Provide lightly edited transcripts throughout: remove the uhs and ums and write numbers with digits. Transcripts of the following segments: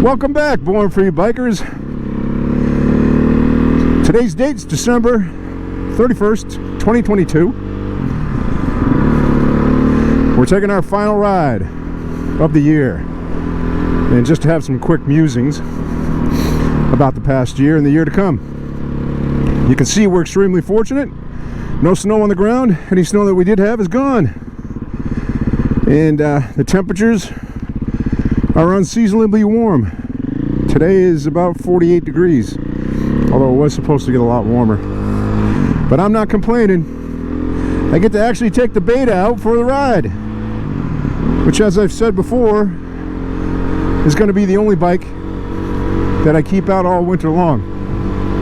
Welcome back, Born Free Bikers. Today's date's December 31st, 2022. We're taking our final ride of the year. And just to have some quick musings about the past year and the year to come. You can see we're extremely fortunate. No snow on the ground. Any snow that we did have is gone. And the temperatures are unseasonably warm. Today is about 48 degrees, although it was supposed to get a lot warmer. But I'm not complaining. I get to actually take the Beta out for the ride, which, as I've said before, is going to be the only bike that I keep out all winter long.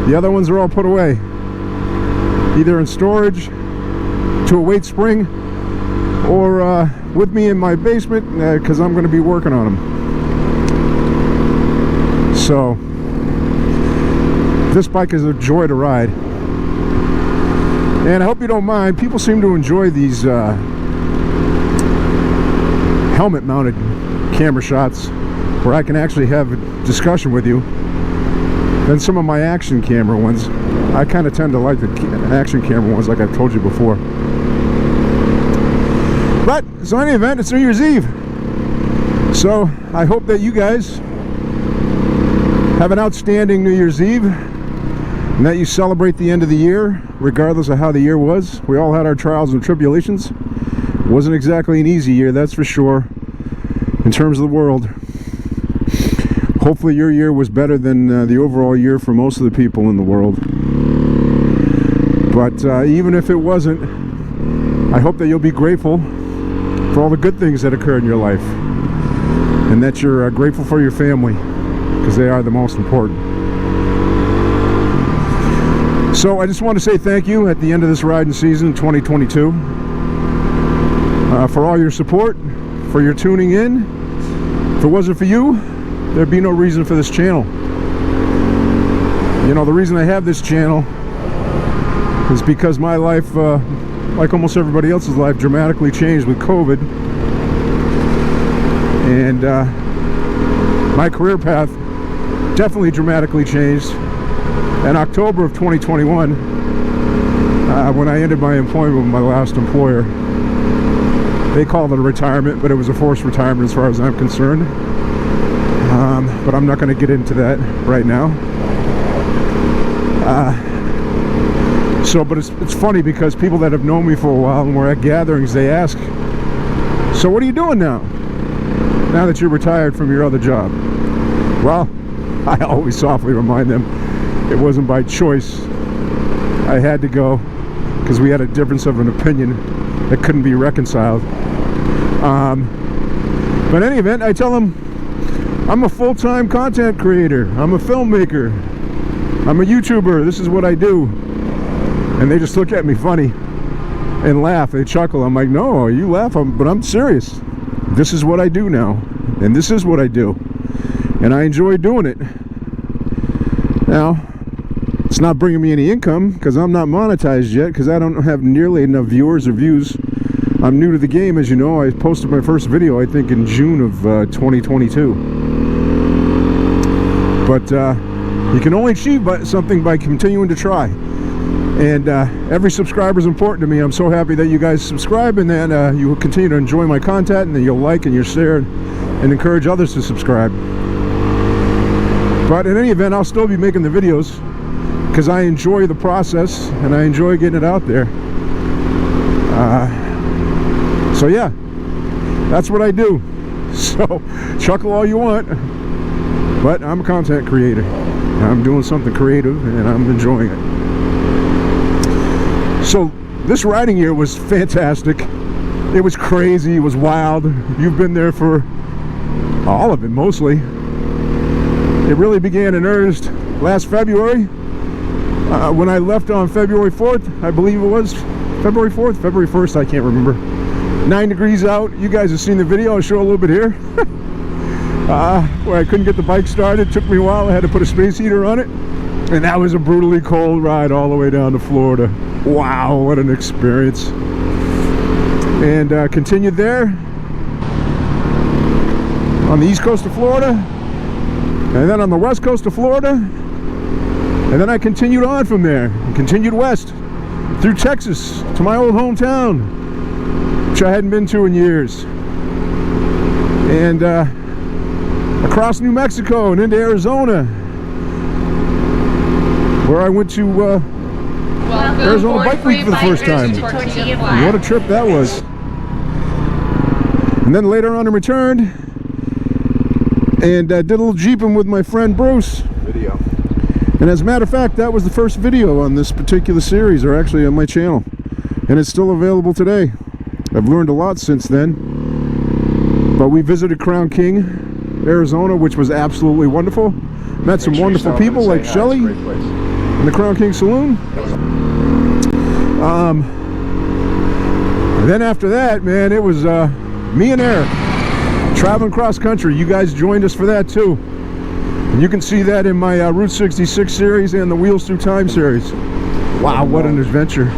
The other ones are all put away, either in storage to await spring or with me in my basement because I'm going to be working on them. So this bike is a joy to ride, and I hope you don't mind. People seem to enjoy these helmet mounted camera shots where I can actually have a discussion with you than some of my action camera ones. I kind of tend to like the action camera ones, like I've told you before. But so in any event, it's New Year's Eve, so I hope that you guys have an outstanding New Year's Eve and that you celebrate the end of the year regardless of how the year was. We all had our trials and tribulations. It wasn't exactly an easy year, that's for sure, in terms of the world. Hopefully your year was better than the overall year for most of the people in the world. But even if it wasn't, I hope that you'll be grateful for all the good things that occurred in your life, and that you're grateful for your family, because they are the most important. So I just want to say thank you at the end of this riding season 2022 for all your support, for your tuning in. If it wasn't for you, there'd be no reason for this channel. You know, the reason I have this channel is because my life, like almost everybody else's life, dramatically changed with COVID. And my career path definitely dramatically changed in October of 2021 when I ended my employment with my last employer. They called it a retirement, but it was a forced retirement as far as I'm concerned. But I'm not going to get into that right now. But it's funny because people that have known me for a while and we're at gatherings, they ask, so what are you doing now that you're retired from your other job? Well, I always softly remind them it wasn't by choice. I had to go because we had a difference of an opinion that couldn't be reconciled. But in any event, I tell them I'm a full-time content creator, I'm a filmmaker, I'm a YouTuber, this is what I do. And they just look at me funny and laugh, they chuckle. I'm like, no, you laugh, but I'm serious. This is what I do now, and this is what I do, and I enjoy doing it. Now, it's not bringing me any income because I'm not monetized yet, because I don't have nearly enough viewers or views. I'm new to the game, as you know. I posted my first video, I think, in June of 2022. But you can only achieve something by continuing to try. And every subscriber is important to me. I'm so happy that you guys subscribe, and that you will continue to enjoy my content, and that you'll like and you'll share and encourage others to subscribe. But in any event, I'll still be making the videos because I enjoy the process and I enjoy getting it out there. So yeah, that's what I do. So chuckle all you want, but I'm a content creator. I'm doing something creative and I'm enjoying it. So this riding year was fantastic. It was crazy, it was wild. You've been there for all of it, mostly. It really began in earnest last February when I left on February 4th, I believe it was. February 4th, February 1st, I can't remember. 9 degrees out. You guys have seen the video. I'll show a little bit here. Where I couldn't get the bike started. It took me a while. I had to put a space heater on it. And that was a brutally cold ride all the way down to Florida. Wow, what an experience. And continued there on the east coast of Florida. and then on the west coast of Florida, and then I continued on from there, and continued west through Texas to my old hometown, which I hadn't been to in years, and across New Mexico and into Arizona, where I went to Arizona Bike Week for the first time. What a trip that was. And then later on I returned and did a little jeeping with my friend Bruce. Video. And as a matter of fact, that was the first video on this particular series, or actually on my channel. And it's still available today. I've learned a lot since then. But we visited Crown King, Arizona, which was absolutely wonderful. Met some wonderful people like Shelly in the Crown King Saloon. Then after that, man, it was me and Eric traveling cross country. You guys joined us for that too. And you can see that in my Route 66 series and the Wheels Through Time series. Wow, what an adventure.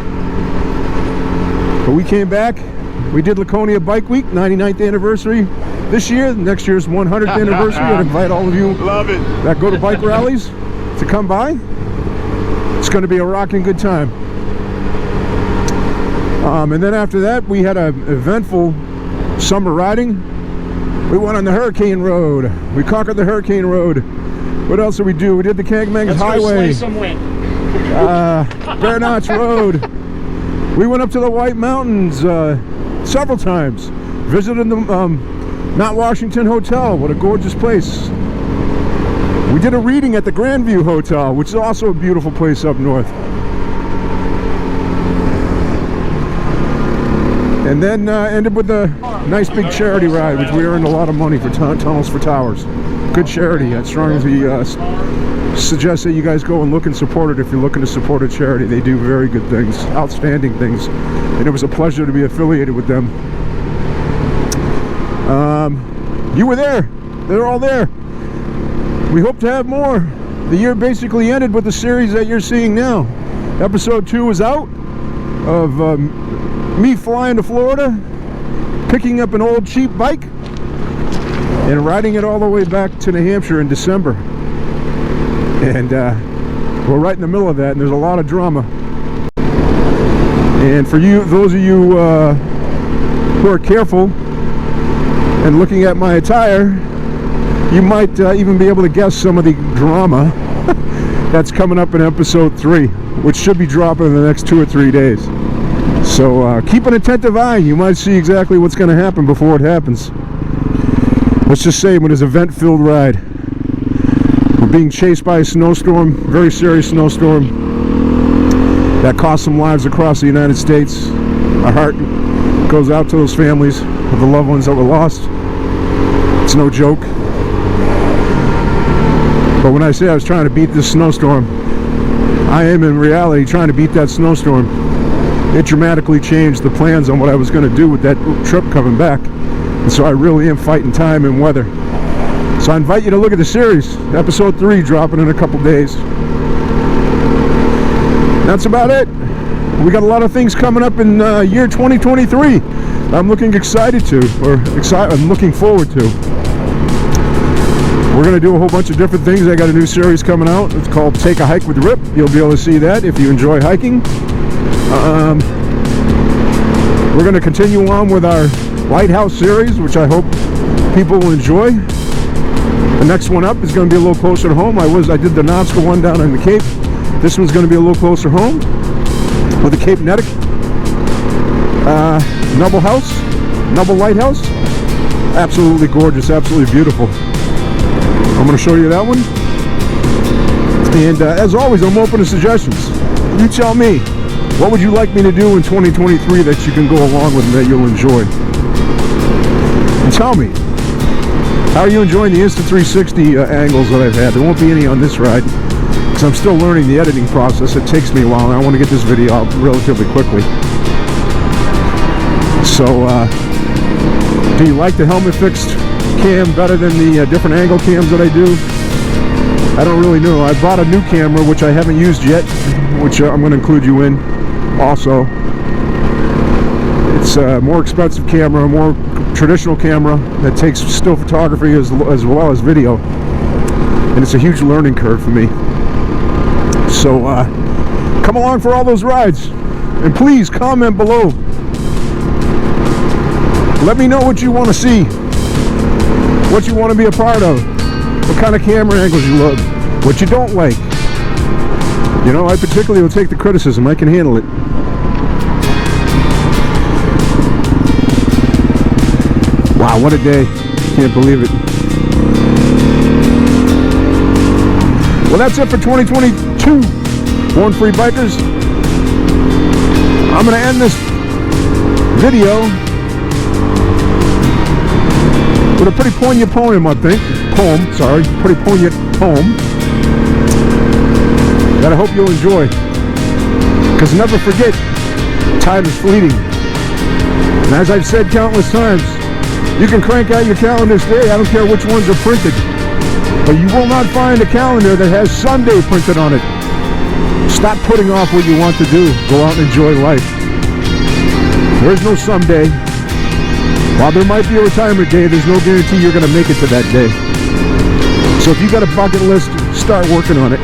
But we came back. We did Laconia Bike Week, 99th anniversary this year. Next year's 100th anniversary. I'd invite all of you that go to bike rallies to come by. It's going to be a rocking good time. And then after that, we had an eventful summer riding. We went on the Hurricane Road. We conquered the Hurricane Road. What else did we do? We did the Kancamagus Highway. Bear Notch Road. We went up to the White Mountains several times. Visited the Mount Washington Hotel. What a gorgeous place. We did a reading at the Grandview Hotel, which is also a beautiful place up north. And then ended with a nice big charity ride, which we earned a lot of money for Tunnels for Towers. Good charity. I'd strongly suggest that you guys go and look and support it if you're looking to support a charity. They do very good things, outstanding things. And it was a pleasure to be affiliated with them. You were there. They're all there. We hope to have more. The year basically ended with the series that you're seeing now. Episode 2 is out of me flying to Florida, picking up an old cheap bike, and riding it all the way back to New Hampshire in December. And we're right in the middle of that, and there's a lot of drama. And for you, those of you who are careful and looking at my attire, you might even be able to guess some of the drama that's coming up in episode 3, which should be dropping in the next 2 or 3 days. So keep an attentive eye. You might see exactly what's going to happen before it happens. Let's just say it was an event-filled ride. We're being chased by a snowstorm, very serious snowstorm, that cost some lives across the United States. Our heart goes out to those families of the loved ones that were lost. It's no joke. But when I say I was trying to beat this snowstorm, I am in reality trying to beat that snowstorm. It dramatically changed the plans on what I was going to do with that trip coming back. And so I really am fighting time and weather. So I invite you to look at the series. Episode 3 dropping in a couple days. That's about it. We got a lot of things coming up in year 2023. I'm looking excited to, I'm looking forward to. We're going to do a whole bunch of different things. I got a new series coming out. It's called Take a Hike with Rip. You'll be able to see that if you enjoy hiking. We're going to continue on with our Lighthouse series, which I hope people will enjoy. The next one up is going to be a little closer to home. I did the Notska one down in the Cape. This one's going to be a little closer home with the Cape Nettic Nubble Lighthouse. Absolutely gorgeous, absolutely beautiful. I'm going to show you that one. And as always, I'm open to suggestions. You tell me, what would you like me to do in 2023 that you can go along with and that you'll enjoy? And tell me, how are you enjoying the Insta360 angles that I've had? There won't be any on this ride, because I'm still learning the editing process. It takes me a while, and I want to get this video out relatively quickly. So, do you like the helmet fixed cam better than the different angle cams that I do? I don't really know. I bought a new camera, which I haven't used yet, which I'm going to include you in also. It's a more expensive camera, a more traditional camera that takes still photography as well as video. and it's a huge learning curve for me. So come along for all those rides, and please comment below. Let me know what you want to see, what you want to be a part of, what kind of camera angles you love, what you don't like. You know, I particularly will take the criticism. I can handle it. Wow, what a day. Can't believe it. Well, that's it for 2022, Born Free Bikers. I'm going to end this video with a pretty poignant poem, I think. Pretty poignant poem that I hope you'll enjoy. Because never forget, time is fleeting. And as I've said countless times, you can crank out your calendars today, I don't care which ones are printed, but you will not find a calendar that has Sunday printed on it. Stop putting off what you want to do. Go out and enjoy life. There is no someday. While there might be a retirement day, there's no guarantee you're going to make it to that day. So if you got a bucket list, start working on it.